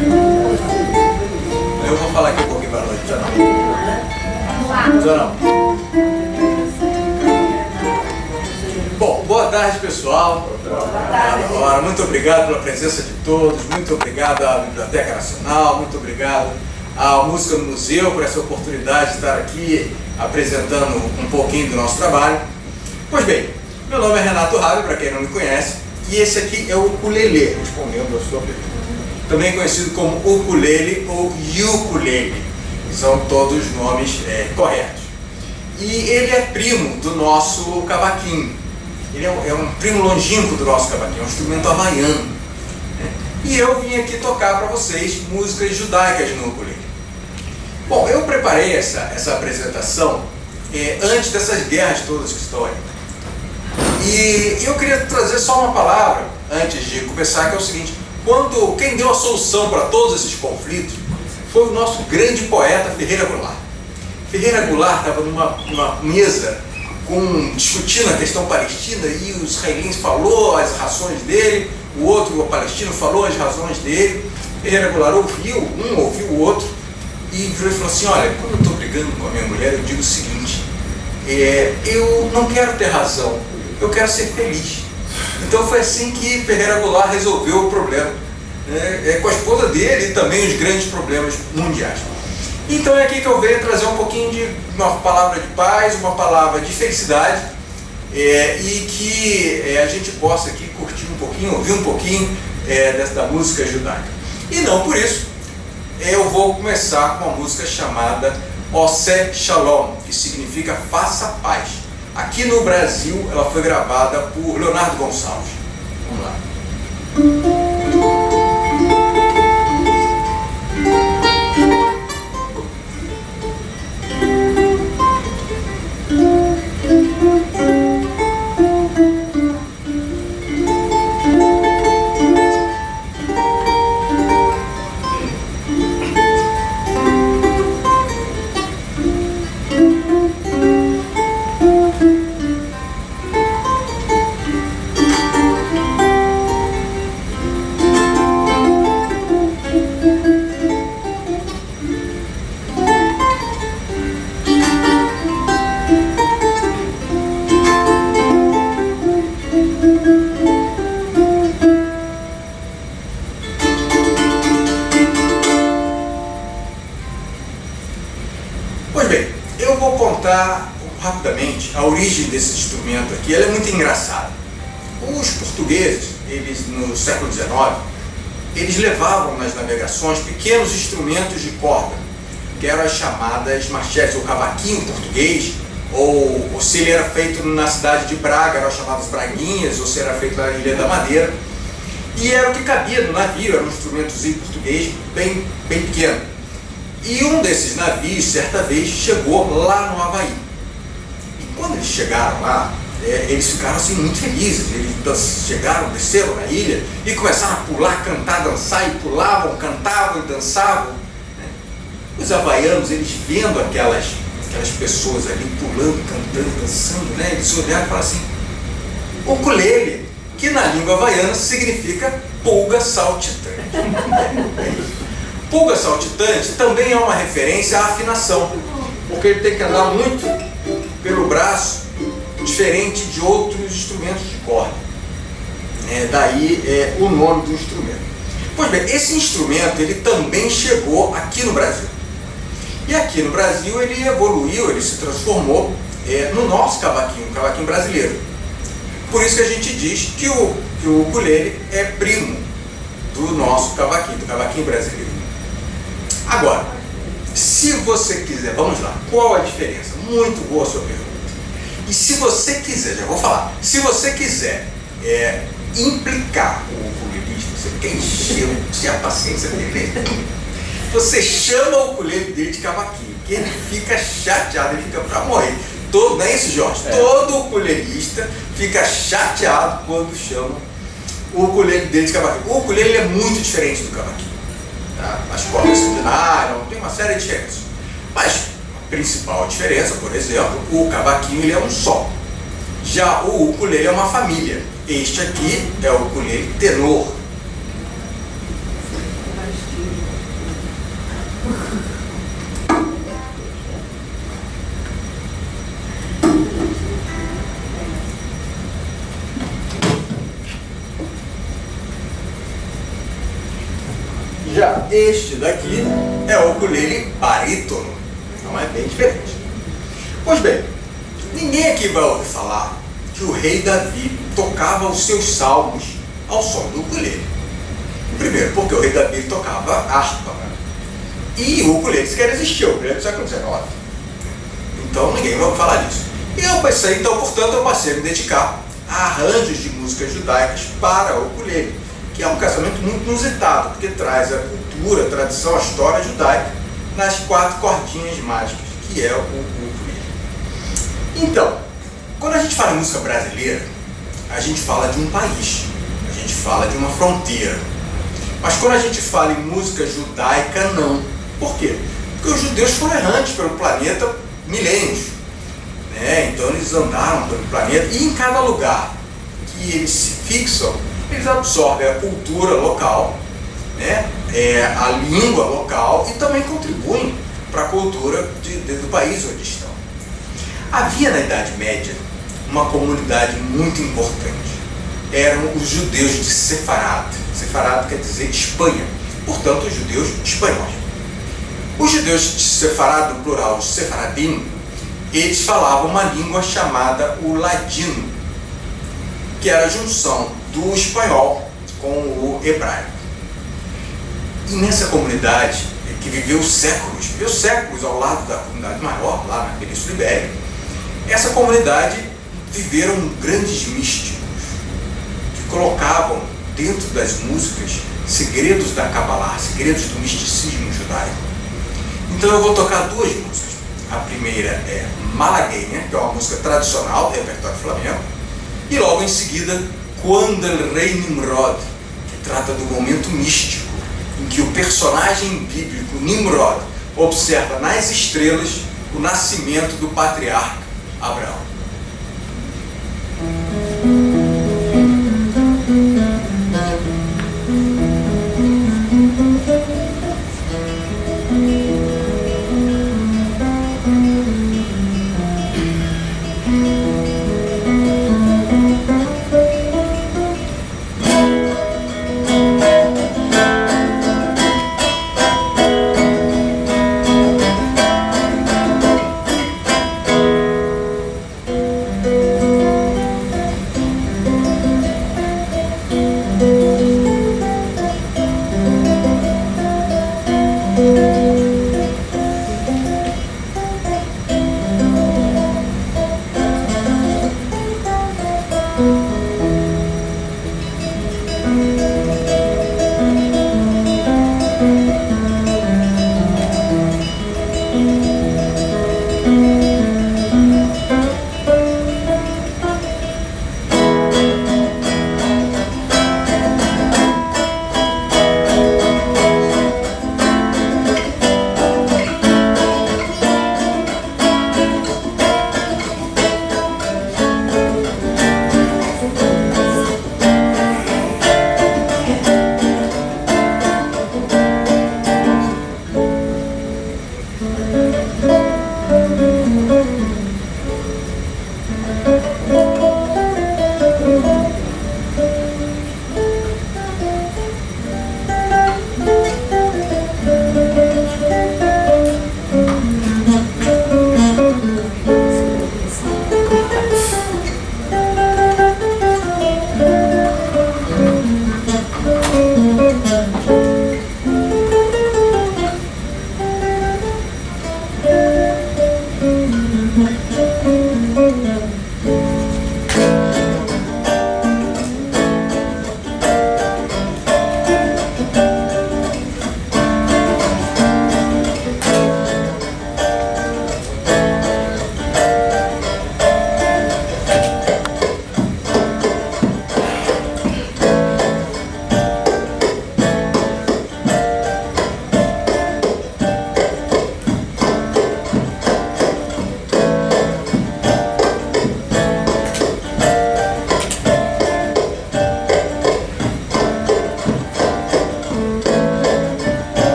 Eu vou falar aqui um pouquinho para nós, já não. Já não. Bom, boa tarde, pessoal. Muito obrigado pela presença de todos, muito obrigado à Biblioteca Nacional, muito obrigado à Música no Museu por essa oportunidade de estar aqui apresentando um pouquinho do nosso trabalho. Pois bem, meu nome é Renato Rabi, para quem não me conhece, e esse aqui é o ukulele, respondendo a sua pergunta. Também conhecido como ukulele ou ukulele, são todos nomes corretos. E ele é primo do nosso cavaquinho. Ele é um primo longínquo do nosso cavaquinho, é um instrumento havaiano. Né? E eu vim aqui tocar para vocês músicas judaicas no ukulele. Bom, eu preparei essa apresentação antes dessas guerras todas que estão aí. E eu queria trazer só uma palavra antes de começar, que é o seguinte: quem deu a solução para todos esses conflitos foi o nosso grande poeta Ferreira Goulart. Ferreira Goulart estava numa mesa discutindo a questão palestina, e o israelense falou as razões dele, o palestino falou as razões dele. Ferreira Goulart ouviu o outro e virou e falou assim: olha, quando eu estou brigando com a minha mulher, eu digo o seguinte, eu não quero ter razão, eu quero ser feliz. Então foi assim que Ferreira Goulart resolveu o problema, com a esposa dele e também os grandes problemas mundiais. Então é aqui que eu venho trazer um pouquinho de uma palavra de paz, uma palavra de felicidade, e que a gente possa aqui curtir um pouquinho, ouvir um pouquinho da música judaica. E não por isso, eu vou começar com uma música chamada Oseh Shalom, que significa Faça Paz. Aqui no Brasil ela foi gravada por Leonardo Gonçalves. Vamos lá. Rapidamente a origem desse instrumento aqui. Ela é muito engraçada. Os portugueses, eles no século XIX, eles levavam nas navegações pequenos instrumentos de corda, que eram as chamadas machetes, ou cavaquinho português, ou se ele era feito na cidade de Braga, eram as chamadas braguinhas, ou se era feito na Ilha da Madeira, e era o que cabia no navio, era um instrumentozinho português bem pequeno. E um desses navios, certa vez, chegou lá no Havaí. Quando eles chegaram lá, eles ficaram assim muito felizes. Eles chegaram, desceram na ilha e começaram a pular, cantar, dançar, e pulavam, cantavam e dançavam. Os havaianos, eles vendo aquelas pessoas ali pulando, cantando, dançando, eles olharam e falaram assim: ukulele, que na língua havaiana significa pulga saltitante. Pulga saltitante também é uma referência à afinação, porque ele tem que andar muito pelo braço, diferente de outros instrumentos de corda. Daí o nome do instrumento. Pois bem, esse instrumento ele também chegou aqui no Brasil. E aqui no Brasil ele evoluiu, ele se transformou no nosso cavaquinho, o cavaquinho brasileiro. Por isso que a gente diz que o ukulele é primo do nosso cavaquinho, do cavaquinho brasileiro. Agora, se você quiser, vamos lá, qual a diferença? Muito boa a sua pergunta. E se você quiser, já vou falar, se você quiser implicar o ukulelista, você quer encher a paciência dele, você chama o ukulele dele de cavaquinho, que ele fica chateado, ele fica pra morrer. Não é isso, Jorge? Todo ukulelista fica chateado quando chama o ukulele dele de cavaquinho. O ukulele é muito diferente do cavaquinho. Tá? As cordas são de nylon, tem uma série de diferenças. Mas a principal diferença, por exemplo, o cavaquinho ele é um só. Já o ukulele é uma família. Este aqui é o ukulele tenor. Já este daqui é o ukulele barítono, então é bem diferente. Pois bem, ninguém aqui vai ouvir falar que o rei Davi tocava os seus salmos ao som do ukulele. Primeiro, porque o rei Davi tocava harpa, né? E o ukulele sequer existiu, o ukulele do século XIX. Então ninguém vai falar disso. E eu pensei, então, portanto, eu passei a me dedicar a arranjos de músicas judaicas para o ukulele, que é um casamento muito inusitado, porque traz a cultura, a tradição, a história judaica nas 4 cordinhas mágicas, que é o ukulele. Então, quando a gente fala em música brasileira, a gente fala de um país, a gente fala de uma fronteira. Mas quando a gente fala em música judaica, não. Por quê? Porque os judeus foram errantes pelo planeta milênios, né? Então eles andaram pelo planeta e em cada lugar que eles se fixam, eles absorvem a cultura local, né? A língua local e também contribuem para a cultura do país onde estão. Havia na Idade Média uma comunidade muito importante. Eram os judeus de Sefarad. Sefarad quer dizer Espanha, portanto os judeus espanhóis. Os judeus de Sefarad, no plural, os Sefaradim, eles falavam uma língua chamada o ladino, que era a junção do espanhol com o hebraico. E nessa comunidade, que viveu séculos ao lado da comunidade maior, lá na Península Ibérica, essa comunidade viveram grandes místicos, que colocavam dentro das músicas segredos da Kabbalah, segredos do misticismo judaico. Então eu vou tocar 2 músicas. A primeira é Malagueña, que é uma música tradicional do repertório flamengo, e logo em seguida Quando el Rei Nimrod, que trata do momento místico em que o personagem bíblico Nimrod observa nas estrelas o nascimento do patriarca Abraão.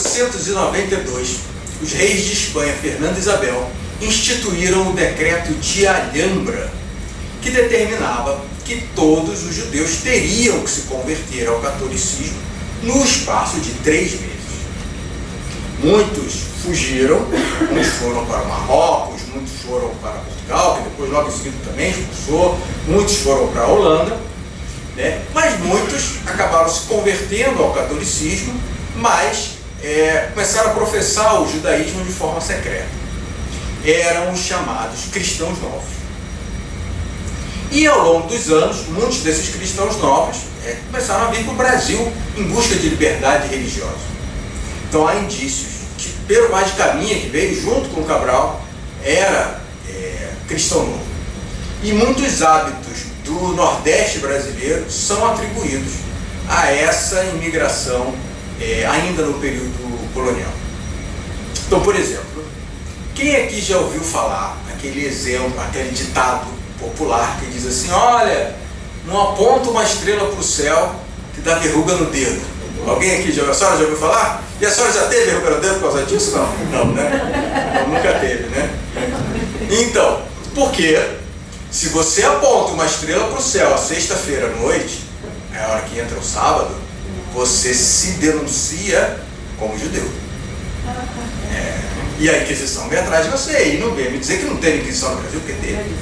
1492, os reis de Espanha, Fernando e Isabel, instituíram o decreto de Alhambra, que determinava que todos os judeus teriam que se converter ao catolicismo no espaço de 3 meses. Muitos fugiram, muitos foram para Marrocos, muitos foram para Portugal, que depois logo em seguida também expulsou, muitos foram para a Holanda, né? Mas muitos acabaram se convertendo ao catolicismo, mas começaram a professar o judaísmo de forma secreta. Eram os chamados cristãos novos. E ao longo dos anos, muitos desses cristãos novos começaram a vir para o Brasil em busca de liberdade religiosa. Então há indícios que Pero Vaz de Caminha, que veio junto com Cabral, era cristão novo. E muitos hábitos do Nordeste brasileiro são atribuídos a essa imigração ainda no período colonial. Então, por exemplo, quem aqui já ouviu falar aquele exemplo, aquele ditado popular que diz assim: olha, não aponta uma estrela para o céu que dá verruga no dedo? Alguém aqui a senhora já ouviu falar? E a senhora já teve verruga no dedo por causa disso? Não, não, né? Não, nunca teve, né? Então, porque se você aponta uma estrela para o céu à sexta-feira à noite, é a hora que entra o sábado, você se denuncia como judeu. E a Inquisição vem atrás de você, e não vem me dizer que não teve Inquisição no Brasil, porque teve.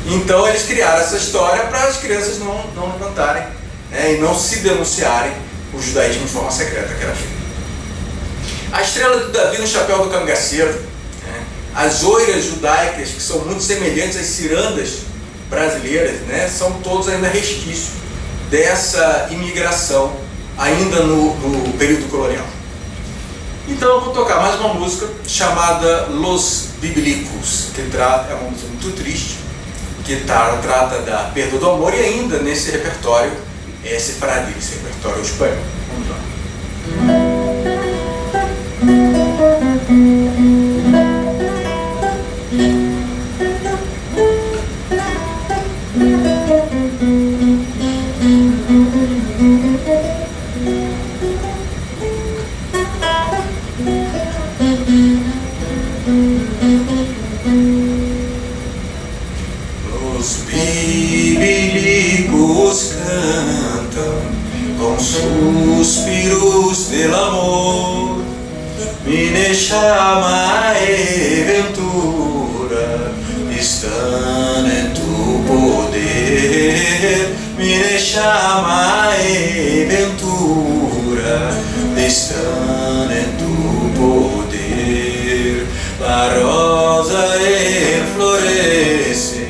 Então eles criaram essa história para as crianças não levantarem, né, e não se denunciarem o judaísmo de forma secreta, que era feito. A estrela do Davi no chapéu do cangaceiro, né, as oiras judaicas, que são muito semelhantes às cirandas brasileiras, né, são todos ainda resquícios dessa imigração ainda no período colonial. Então eu vou tocar mais uma música chamada Los Bíblicos, que é uma música muito triste, que trata da perda do amor, e ainda nesse repertório separadinho, esse repertório espanhol. Vamos lá. Os bíblicos cantam com suspiros del amor, me chama e ventura, estão em tu poder, me chama e ventura, estão em tu poder, la rosa enflorece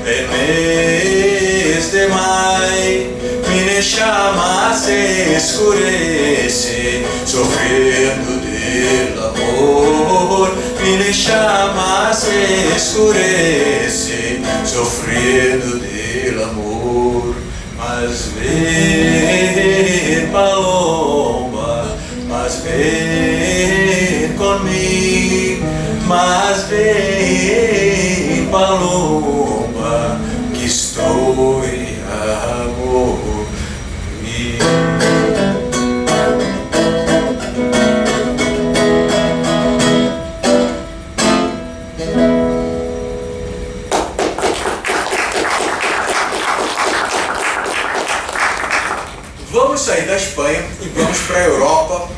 en mes de maio, me chama se escurece, sofrendo del amor, me chama se escurece, sofrendo del amor. Mas vem, paloma, mas vem comigo, mas vem, paloma, que estou em amor. Vamos sair da Espanha e vamos para a Europa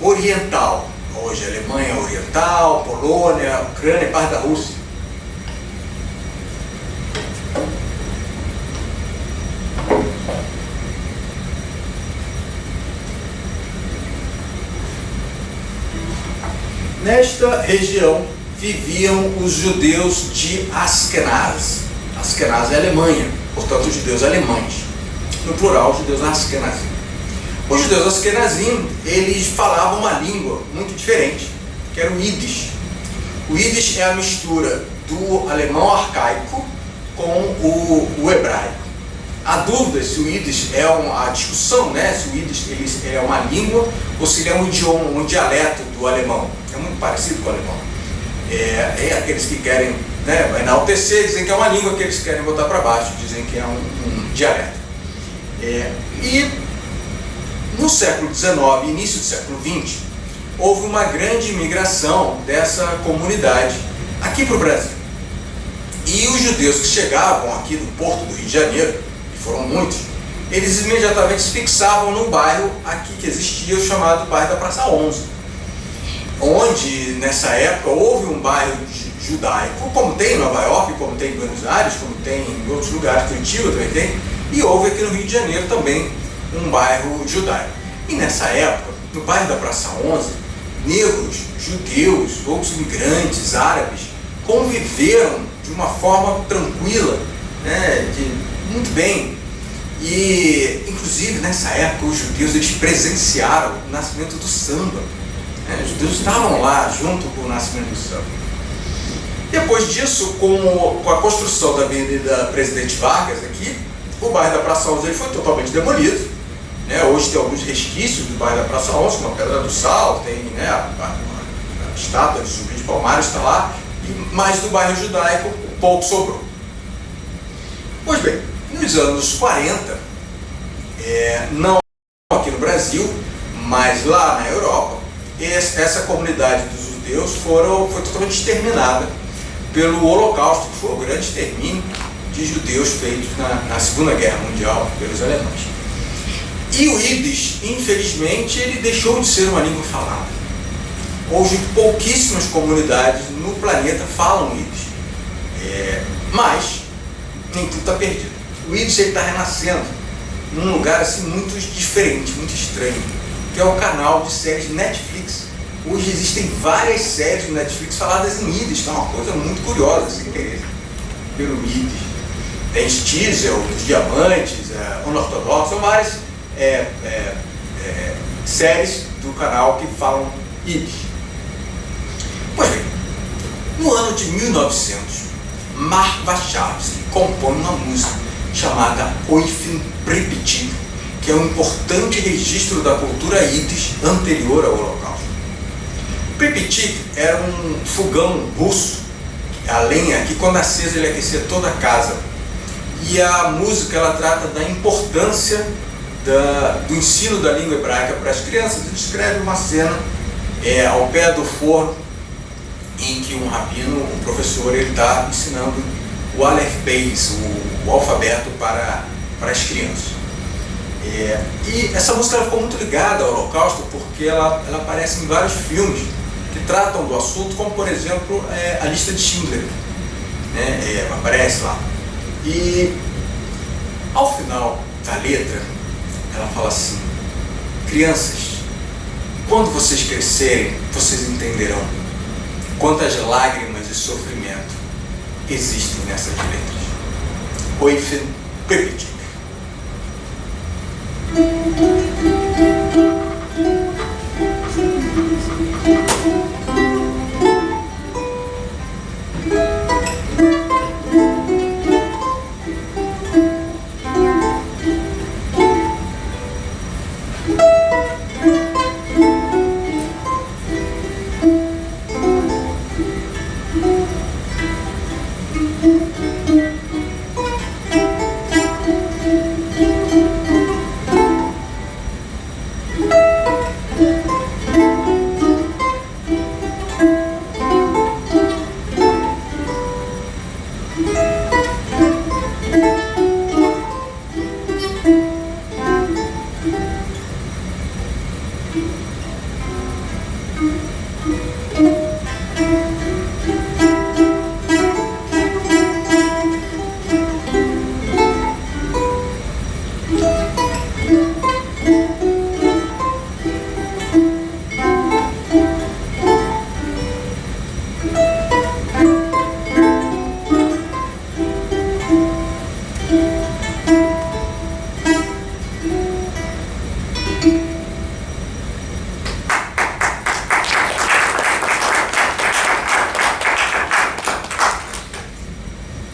Oriental. Hoje Alemanha Oriental, Polônia, Ucrânia e parte da Rússia. Nesta região viviam os judeus de Askenaz. Askenaz é Alemanha, portanto os judeus alemães. No plural, os judeus Askenazim. Os judeus Askenazim, eles falavam uma língua muito diferente, que era o Yiddish. O Yiddish é a mistura do alemão arcaico com o hebraico. Há dúvidas se o Yiddish é a discussão, né? Se o Yiddish é uma língua ou se ele é um idioma, um dialeto do alemão. É muito parecido com o alemão. Aqueles que querem, né, enaltecer, dizem que é uma língua, que eles querem botar para baixo, dizem que é um dialeto. E no século XIX, início do século XX, houve uma grande imigração dessa comunidade aqui para o Brasil. E os judeus que chegavam aqui no porto do Rio de Janeiro, e foram muitos, eles imediatamente se fixavam num bairro aqui que existia, o chamado bairro da Praça 11, onde nessa época houve um bairro judaico, como tem em Nova York, como tem em Buenos Aires, como tem em outros lugares, Curitiba também tem, e houve aqui no Rio de Janeiro também um bairro judaico. E nessa época, no bairro da Praça 11, negros, judeus, outros imigrantes, árabes, conviveram de uma forma tranquila, né, muito bem. E, inclusive, nessa época, os judeus eles presenciaram o nascimento do samba. Os judeus estavam lá junto com o nascimento do samba. Depois disso, com a construção da Avenida Presidente Vargas aqui, o bairro da Praça 11 ele foi totalmente demolido. Hoje tem alguns resquícios do bairro da Praça 11, como a Pedra do Sal, tem, né, a estátua de Zumbi de Palmares está lá, mas do bairro judaico pouco sobrou. Pois bem, nos anos 40, não aqui no Brasil, mas lá na Europa, essa comunidade dos judeus foi totalmente exterminada pelo Holocausto, que foi o grande extermínio de judeus feitos na Segunda Guerra Mundial pelos alemães. E o Yiddish, infelizmente, ele deixou de ser uma língua falada. Hoje, pouquíssimas comunidades no planeta falam Yiddish. Mas, nem tudo está perdido. O Yiddish está renascendo num lugar assim, muito diferente, muito estranho, que é o canal de séries Netflix. Hoje existem várias séries de Netflix faladas em Yiddish, que é uma coisa muito curiosa, assim, pelo Yiddish. Tem Stiesel, Os Diamantes, Unortodoxo, são várias séries do canal que falam Yiddish. Pois bem, no ano de 1900, Mark Wachowski compõe uma música chamada Oifin Pripyat, que é um importante registro da cultura Yiddish anterior ao Holocausto. Pripyat era um fogão russo, a lenha, que quando acesa ele aquecia toda a casa. E a música ela trata da importância do ensino da língua hebraica para as crianças. Ele descreve uma cena ao pé do forno, em que um rabino, um professor, ele está ensinando o Aleph Beis, o alfabeto para as crianças. E essa música ela ficou muito ligada ao Holocausto, porque ela aparece em vários filmes que tratam do assunto, como por exemplo a Lista de Schindler, aparece lá. E ao final da letra, ela fala assim: crianças, quando vocês crescerem, vocês entenderão quantas lágrimas e sofrimento existem nessas letras. Oifin Pripyat.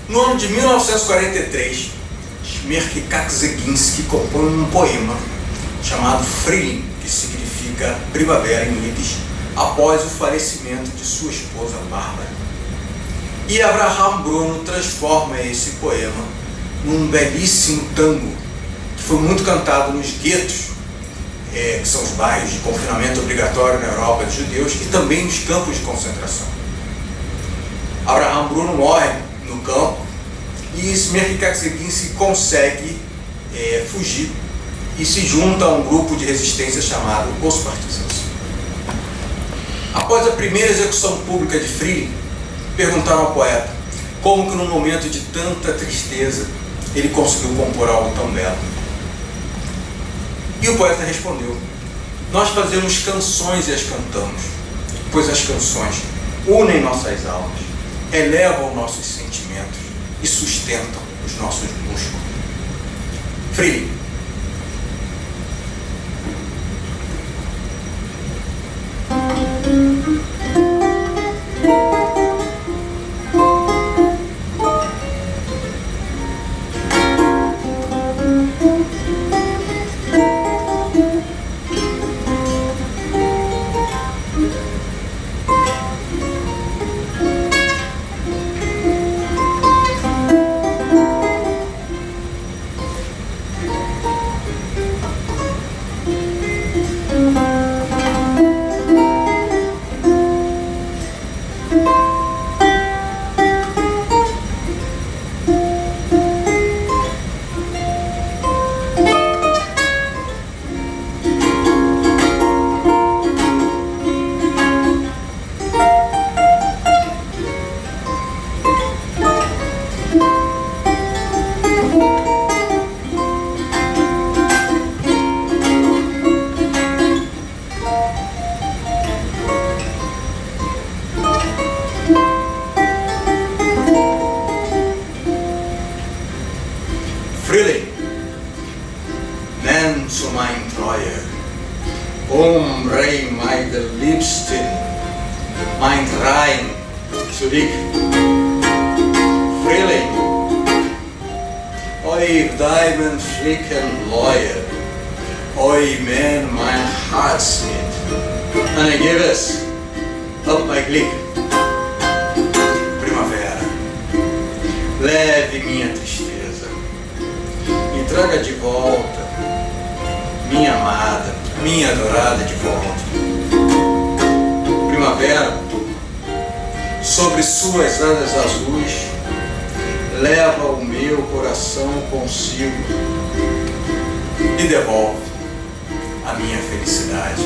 No ano de 1943, Shmerke Kakseginski compõe um poema chamado Frühling, que significa primavera em Yiddish, após o falecimento de sua esposa Bárbara. E Abraham Bruno transforma esse poema num belíssimo tango, que foi muito cantado nos guetos que são os bairros de confinamento obrigatório na Europa dos judeus, e também os campos de concentração. Abraham Bruno morre no campo e Smekhi Kakseginski consegue fugir e se junta a um grupo de resistência chamado Os Partisans. Após a primeira execução pública de Friley, perguntaram ao poeta como que num momento de tanta tristeza ele conseguiu compor algo tão belo. E o poeta respondeu: nós fazemos canções e as cantamos, pois as canções unem nossas almas, elevam nossos sentimentos e sustentam os nossos músculos. Friley. Friley, nenn zu mein Treue, Rei meine Liebsten, mein Rein zurück. Friley, oi Diamond Flicken Leue, oi men mein Herz mit, and I give es up my Glück. Primavera, leve minha tristeza e traga de volta minha amada, minha adorada de volta. Primavera, sobre suas asas azuis, leva o meu coração consigo e devolve a minha felicidade.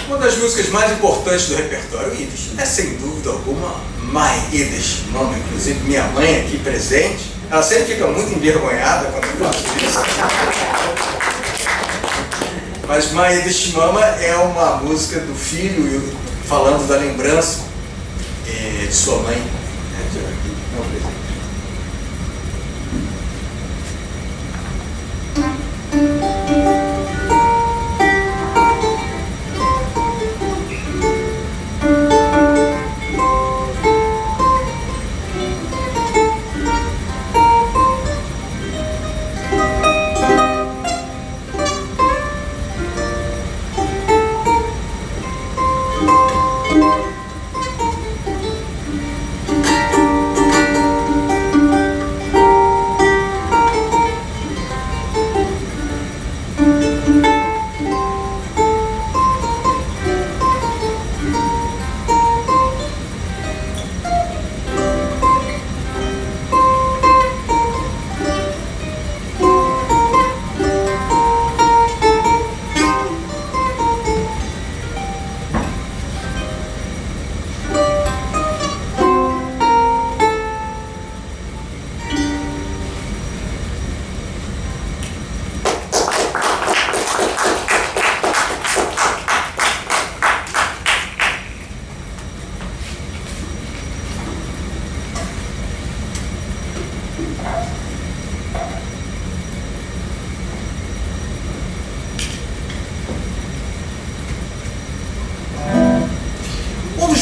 Uma das músicas mais importantes do repertório Yiddish é, sem dúvida alguma, Mein Yiddish Mama. Inclusive, minha mãe aqui presente, ela sempre fica muito envergonhada quando eu faço isso. Mas Mein Yiddish Mama é uma música do filho falando da lembrança de sua mãe. Não, presente.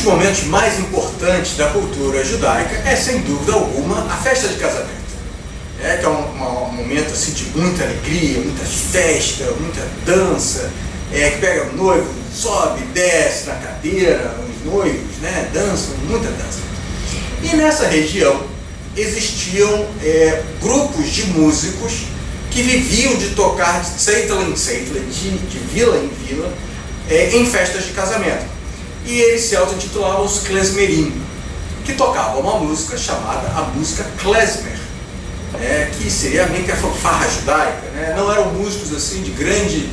momentos mais importantes da cultura judaica é, sem dúvida alguma, a festa de casamento. Que é um momento assim, de muita alegria, muita festa, muita dança, que pega o noivo, sobe, desce na cadeira, os noivos, né, dançam, muita dança. E nessa região existiam grupos de músicos que viviam de tocar de tzeitel em tzeitel, de vila em vila, em festas de casamento. E eles se auto-intitulavam os klezmerim, que tocavam uma música chamada a música klezmer, que seria meio que a fanfarra judaica, né? Não eram músicos assim de grande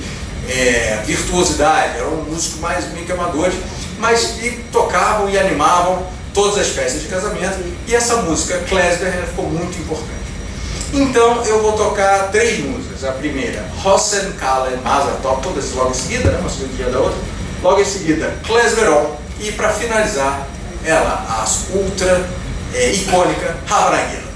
virtuosidade, eram músicos mais meio que amadores, mas que tocavam e animavam todas as festas de casamento, e essa música klezmer ficou muito importante. Então eu vou tocar 3 músicas. A primeira, Hosen Kale Mazal Tov, todas logo em seguida, né? Uma seguida da outra. Logo em seguida, Klezmeron, e para finalizar, ela, a ultra icônica Havanagila.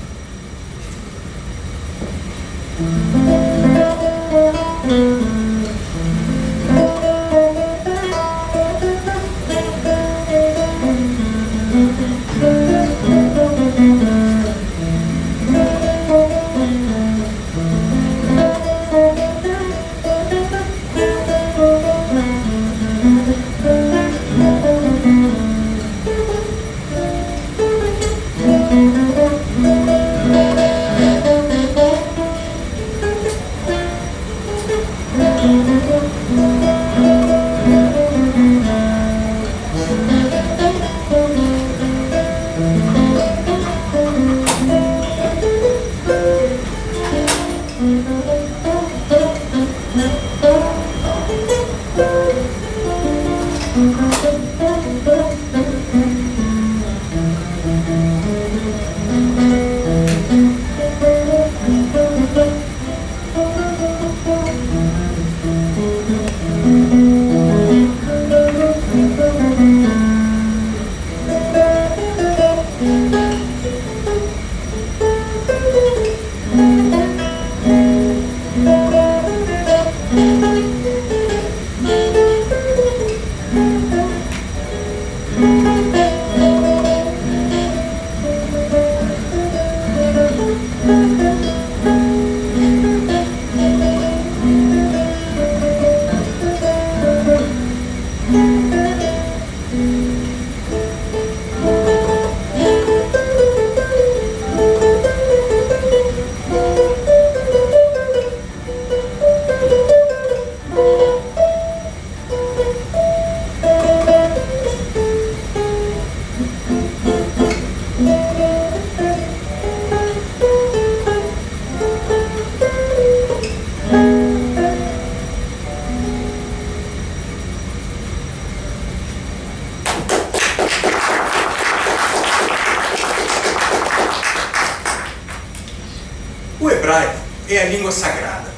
O hebraico é a língua sagrada,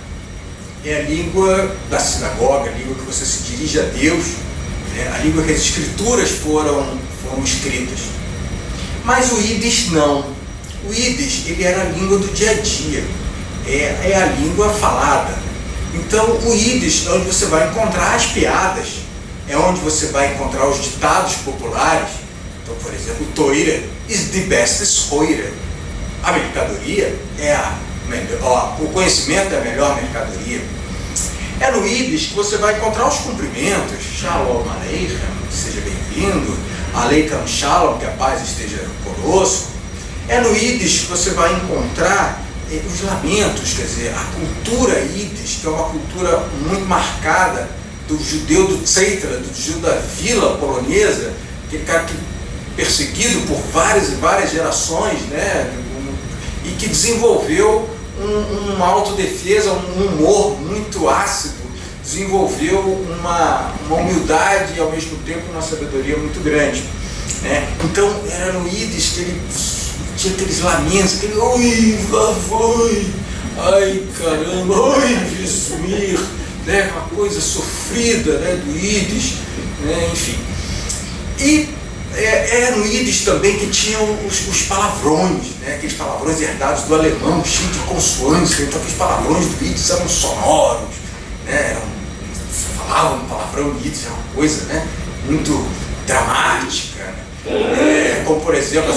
é a língua da sinagoga, a língua que você se dirige a Deus, a língua que as escrituras foram escritas. Mas o Yiddish não. O Yiddish, ele era a língua do dia a dia, é a língua falada. Então o Yiddish é onde você vai encontrar as piadas, é onde você vai encontrar os ditados populares. Então, por exemplo, Toire is the best Toire. A mercadoria é a melhor, o conhecimento é a melhor mercadoria. É no Yiddish que você vai encontrar os cumprimentos, Shalom Aleichem, seja bem-vindo, Aleichem Shalom, que a paz esteja conosco. É no Yiddish que você vai encontrar os lamentos, quer dizer, a cultura Yiddish, que é uma cultura muito marcada do judeu do Tzeitel, do judeu da vila polonesa, aquele cara que perseguido por várias e várias gerações, né? E que desenvolveu uma autodefesa, um humor muito ácido, desenvolveu uma humildade e ao mesmo tempo uma sabedoria muito grande, né? Então era no Yiddish que ele tinha aqueles lamentos, aquele oi, lá foi, ai caramba, oi, Vismir, né? Uma coisa sofrida, né? Do Yiddish, né? Enfim. E no Yiddish também que tinham os palavrões, né? Aqueles palavrões herdados do alemão, cheios de consoantes, então aqueles palavrões do Yiddish eram sonoros, né? Falavam palavrão Yiddish, é uma coisa, né? Muito dramática, né? Como por exemplo,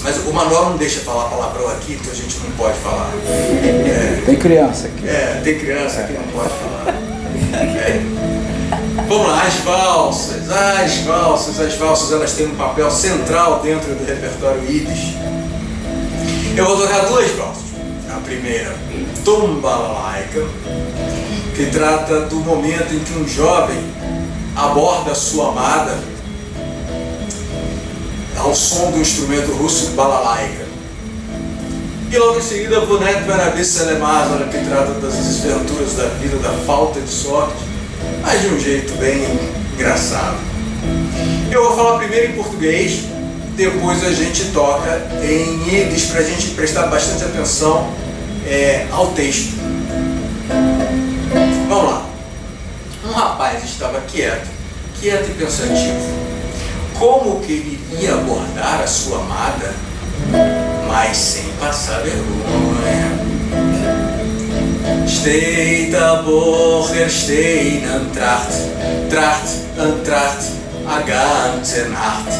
mas o manual não deixa falar palavrão aqui, então a gente não pode falar. Tem criança aqui. Tem criança aqui, não pode falar. Vamos lá, as valsas elas têm um papel central dentro do repertório Yiddish. Eu vou tocar duas valsas. A primeira, Tumbalalaika, que trata do momento em que um jovem aborda sua amada ao som do instrumento russo balalaika. E logo em seguida, Vunet Benabissa Lemazara, que trata das desventuras da vida, da falta de sorte, mas de um jeito bem engraçado. Eu vou falar primeiro em português, depois a gente toca em Yiddish, para a gente prestar bastante atenção ao texto. Vamos lá. Um rapaz estava quieto e pensativo. Como que ele iria abordar a sua amada, mas sem passar vergonha? Steht a Bocher stehen und tracht a ganze Nacht.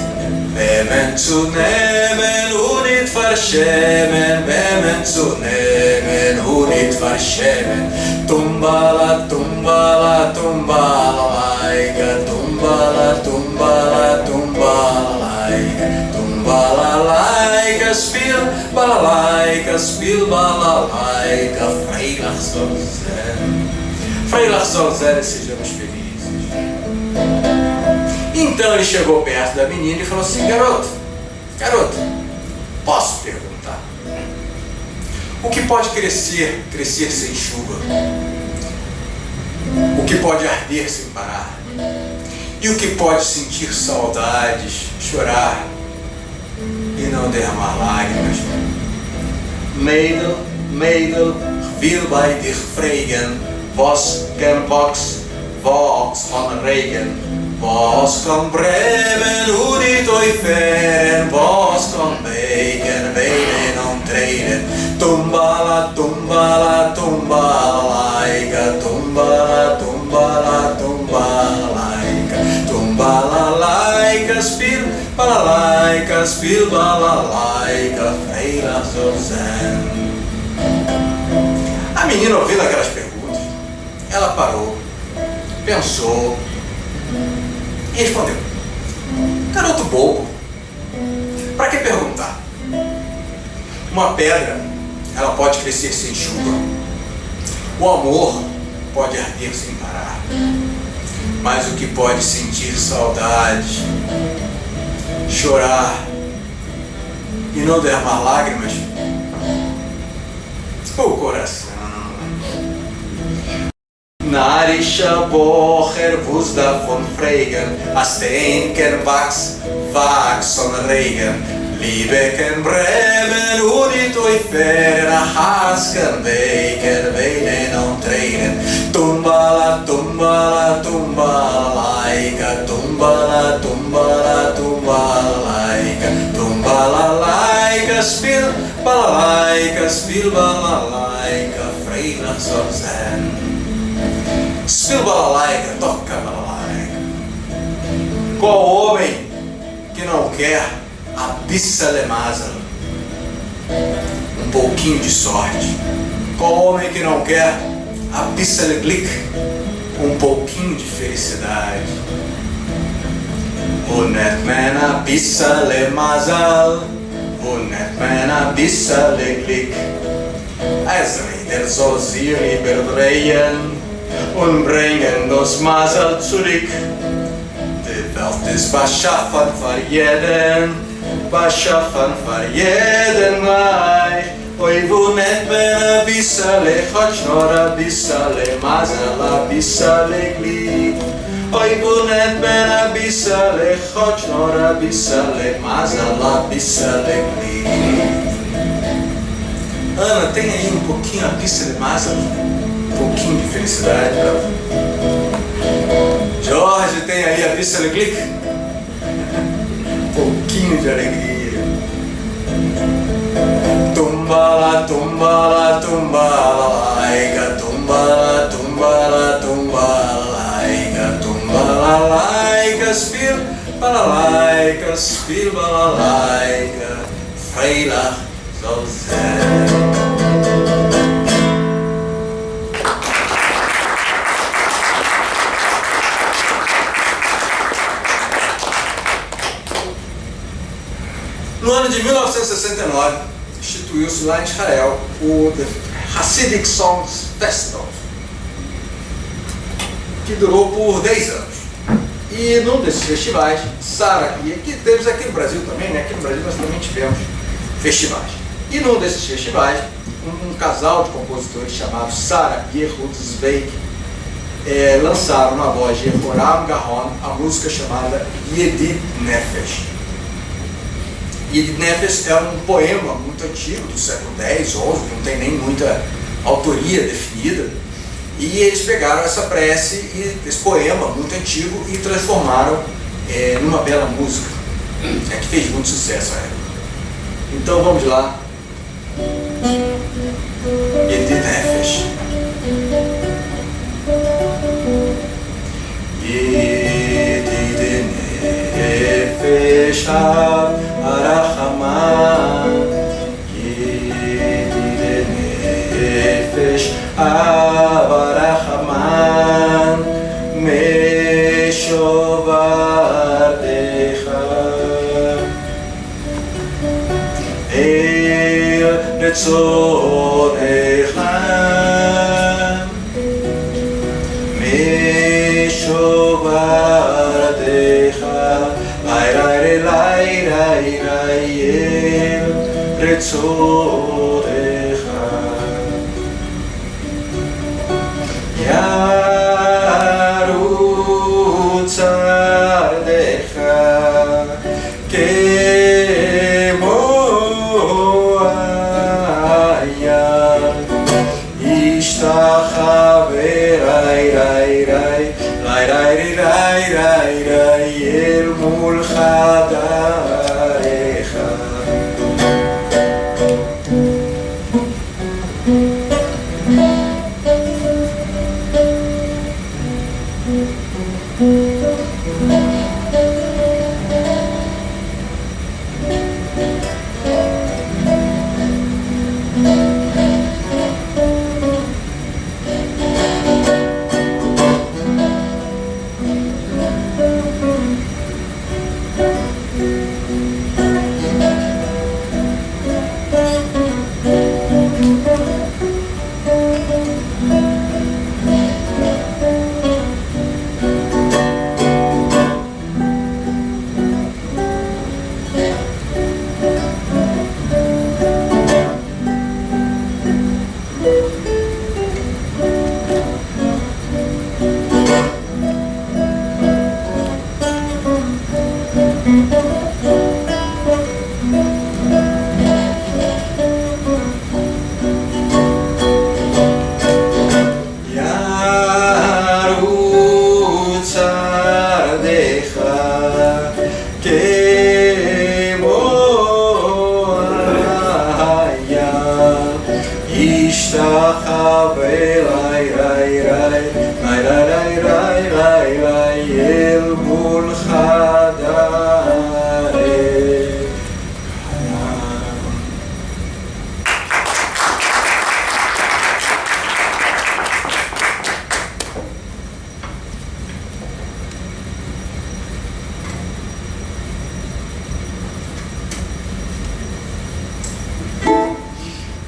Wemmen zu nehmen und nicht verschämen, wemmen zu nehmen und nicht verschämen. Tumbala, tumbala, tumbala, laiga, tumbala, tumbala, tumbala, laiga, tumbala, laiga, spiel, balalaika, Freilach soll sein. Freilach soll sein, sejamos felizes. Então ele chegou perto da menina e falou assim: garoto, posso perguntar? O que pode crescer sem chuva? O que pode arder sem parar? E o que pode sentir saudades, chorar e não derramar lágrimas? Mädel, will bei dich fragen, was kann Wachs von Regen? Was kann Bremen und nicht euch fern? Was kann Bacon, Weinen und Tränen? Tumbala, tumbala, tumbala, laiga, tumbala, tumbala, tumbala, laiga, tumbala, laiga, spiel, balalaika, Freilach soll sein. A menina, ouvindo aquelas perguntas, ela parou, pensou e respondeu: garoto bobo, para que perguntar? Uma pedra, ela pode crescer sem chuva. O amor pode arder sem parar. Mas o que pode sentir saudade, chorar e não derramar lágrimas? O coração. Narischer Bocher wus davon fragen, as denken Wachs von Regen. Liebe kann Bremen und nicht euch fern, Hass kann Bacon, Weinen und Tränen. Tumbala, tumbala, tumbala, laiga, tumbala, tumbala, tumbala, laiga, tumbala, laiga, spiel, balalaika, Freilach soll sein. Spiel balalaika, toca balalaika. Qual homem que não quer a bissa lemazala? Um pouquinho de sorte. Qual homem que não quer a bissa leglick? Um pouquinho de felicidade. Unet mena bissa lemazal, unet mena bissa leglick. Es Rieder soll sie überdrehen und bringen das Masel zurück. Die Welt ist beschaffen für jeden Mai. Oi, vunet ben a bissale, choć nora bissale, mazala bissale gli. Oi, vunet ben a bissale, choć nora bissale, mazala bissale gli. Ana, tem aí um pouquinho a bissale mazala? Um pouquinho de felicidade, bravo. Jorge, tem aí a bissale glick? Um pouquinho de alegria. Tumbala, tumbala, tumbala, laiga, tumbala, tumbala, tumbala, laiga, tumbala, laiga, spiel, Balalaika, spiel balalaika, Freilach soll sein. No ano de 1969, instituiu-se lá em Israel o The Hasidic Songs Festival, que durou por 10 anos. E num desses festivais, Sara, e aqui temos aqui no Brasil também, né? Aqui no Brasil nós também tivemos festivais. E num desses festivais, um casal de compositores chamado Sara e Ehud Zweig lançaram na voz de Yoram Gaon a música chamada Yedid Nefesh. Yedid Nefesh é um poema muito antigo, do século X, XI, não tem nem muita autoria definida. E eles pegaram essa prece, esse poema muito antigo, e transformaram numa bela música, que fez muito sucesso à época. Então vamos lá. Yedid Nefesh. Yedid Nefesh Arachaman, Yedid Nefesh Arachaman, Meshovardecha El Retzonecha, Meshovardecha Lai Rai Lai Rai Rai El Retzonecha Yarutz Ardecha Kemo Ayam Ishtachave Rai Rai Rai Lai Rai Rai Rai Rai El Mul Chadarecha.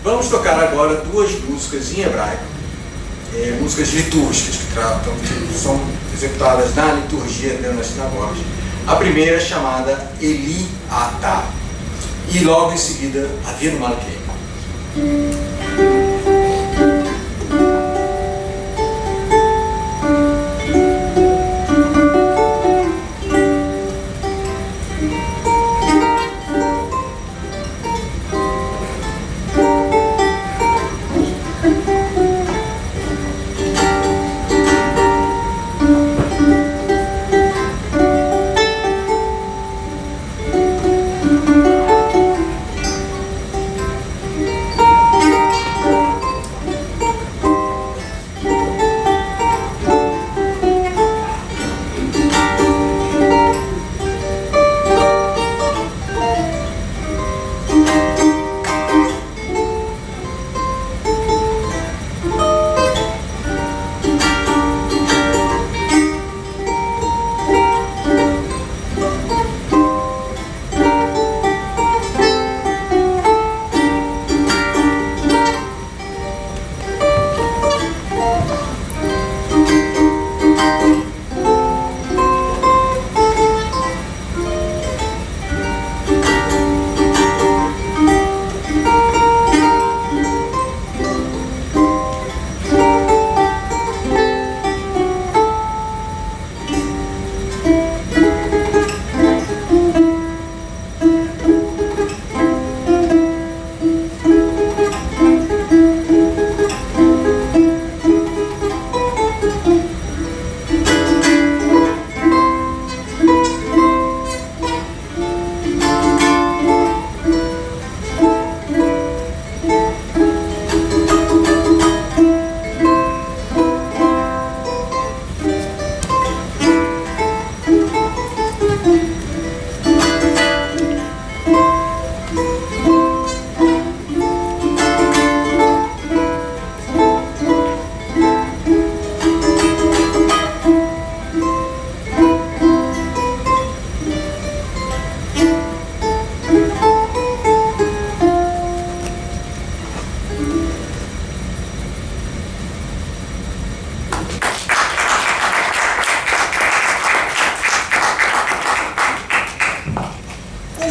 Vamos tocar agora duas músicas em hebraico, músicas litúrgicas que são executadas na liturgia dentro das sinagogas. A primeira é chamada Eli Atah e logo em seguida Avinu Malkeinu.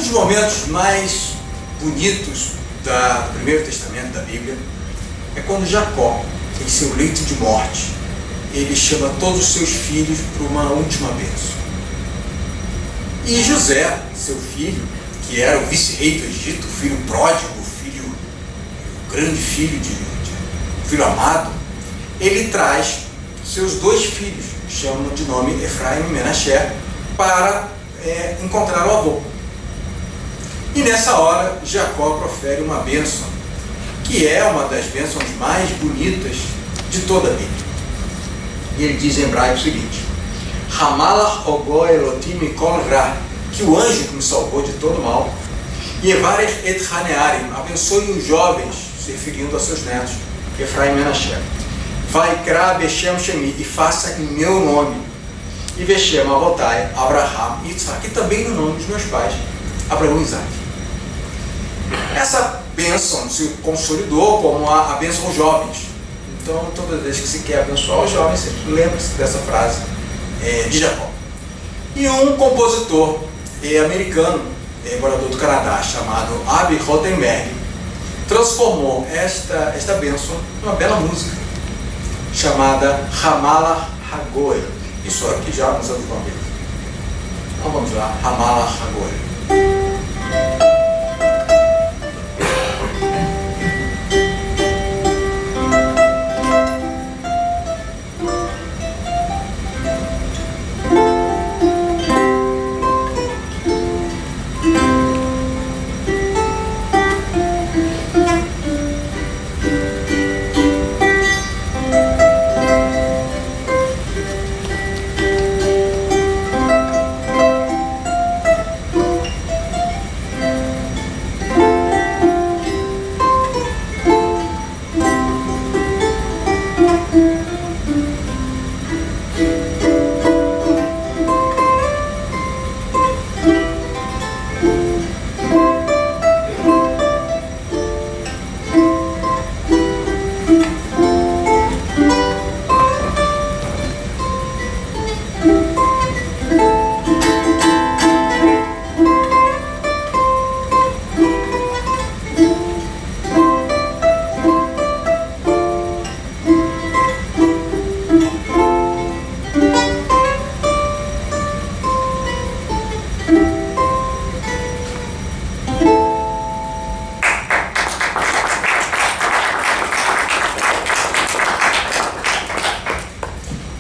dos momentos mais bonitos do Primeiro Testamento da Bíblia é quando Jacó, em seu leito de morte, ele chama todos os seus filhos para uma última bênção. E José, seu filho, que era o vice-rei do Egito, o filho pródigo, o grande filho, o filho amado, ele traz seus 2 filhos, chamam de nome Efraim e Menaché, para encontrar o avô. E nessa hora, Jacó profere uma bênção, que é uma das bênçãos mais bonitas de toda a Bíblia. E ele diz em hebraico o seguinte: Hamalach ogo Elotim mikol ra, que o anjo que me salvou de todo mal, e Evarech et Hanearim, abençoe os jovens, se referindo a seus netos, Efraim e Menaché. Vaikra Beshem Shemi, e faça em meu nome, e Beshem Avotai, Abraham e Isaac, e também no nome dos meus pais, Abraão e Isaac. Essa bênção se consolidou como a bênção aos jovens. Então, toda vez que se quer abençoar os jovens, sempre lembre-se dessa frase de Jacó. E um compositor americano, morador do Canadá, chamado Abby Rottenberg, transformou esta bênção numa bela música, chamada Hamalach Hagoel. Isso aqui já nos anos 90. Então vamos lá, Hamalach Hagoel.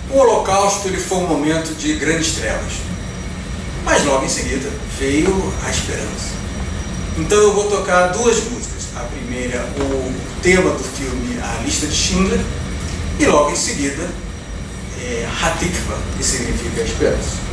O Holocausto ele foi um momento de grandes trevas, mas logo em seguida veio a esperança. Então eu vou tocar 2 músicas. A primeira, o tema do filme A Lista de Schindler, e logo em seguida Hatikva, que significa esperança.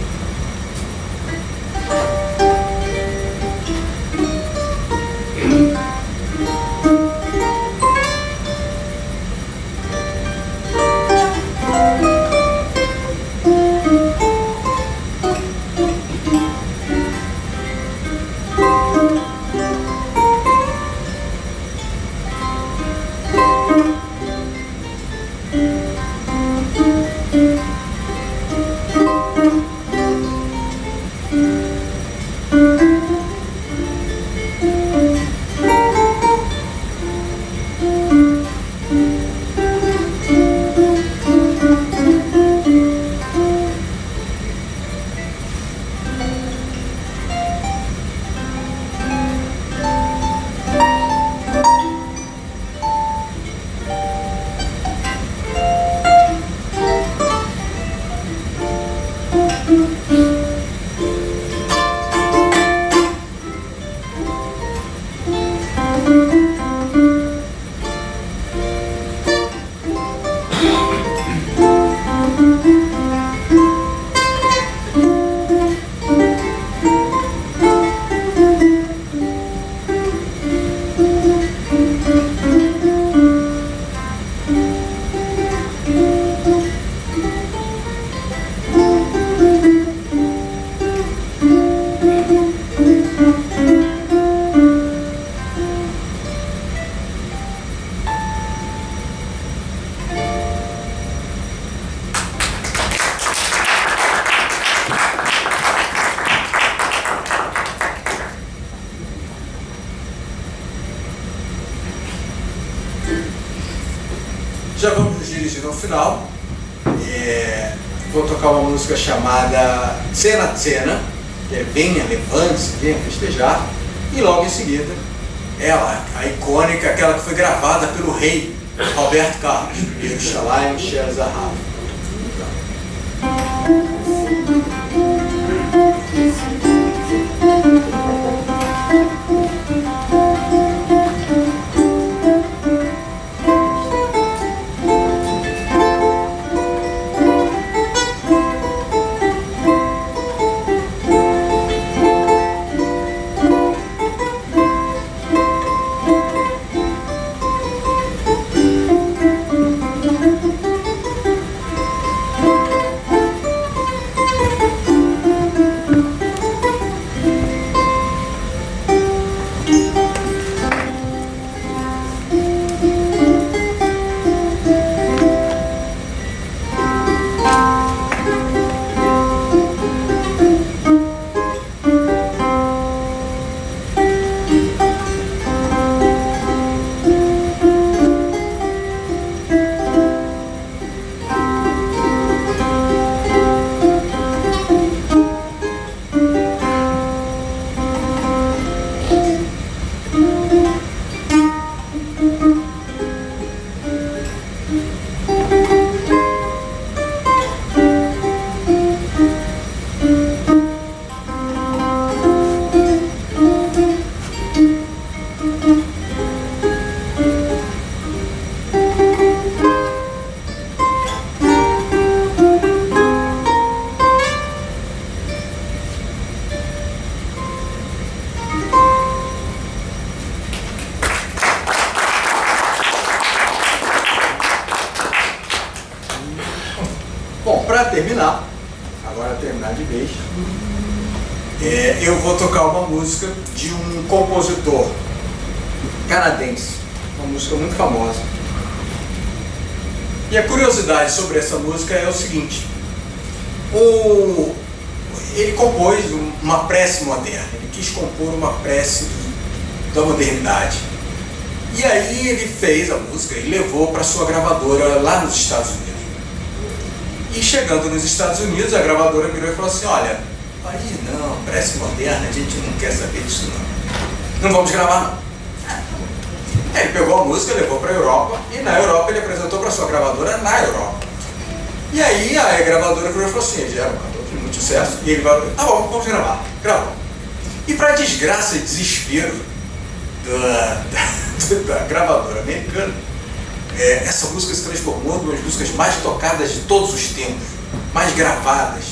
dirigindo ao final. Vou tocar uma música chamada Cena Cena, que é Venha, Levante-se, Venha Festejar. E logo em seguida, ela, a icônica, aquela que foi gravada pelo rei Roberto Carlos, Yerushalayim Shel Zahav. Bom, para terminar, agora terminar de vez, eu vou tocar uma música de um compositor canadense, uma música muito famosa. E a curiosidade sobre essa música é o seguinte: ele compôs uma prece moderna, ele quis compor uma prece da modernidade. E aí ele fez a música e levou para sua gravadora lá nos Estados Unidos. E chegando nos Estados Unidos, a gravadora virou e falou assim: olha, aí não, prece moderna, a gente não quer saber disso não. Não vamos gravar não. Aí ele pegou a música, levou para a Europa, e na Europa ele apresentou para sua gravadora na Europa. E aí a gravadora virou e falou assim: ele era um cantor de muito sucesso, e ele falou: tá bom, vamos gravar. Gravou. E para desgraça e desespero da gravadora americana, essa música se transformou numa das músicas mais tocadas de todos os tempos, mais gravadas.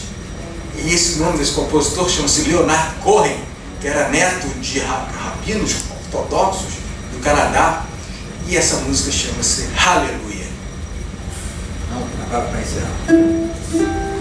E esse nome desse compositor chama-se Leonard Cohen, que era neto de rabinos ortodoxos do Canadá, e essa música chama-se Hallelujah. Agora para encerrar.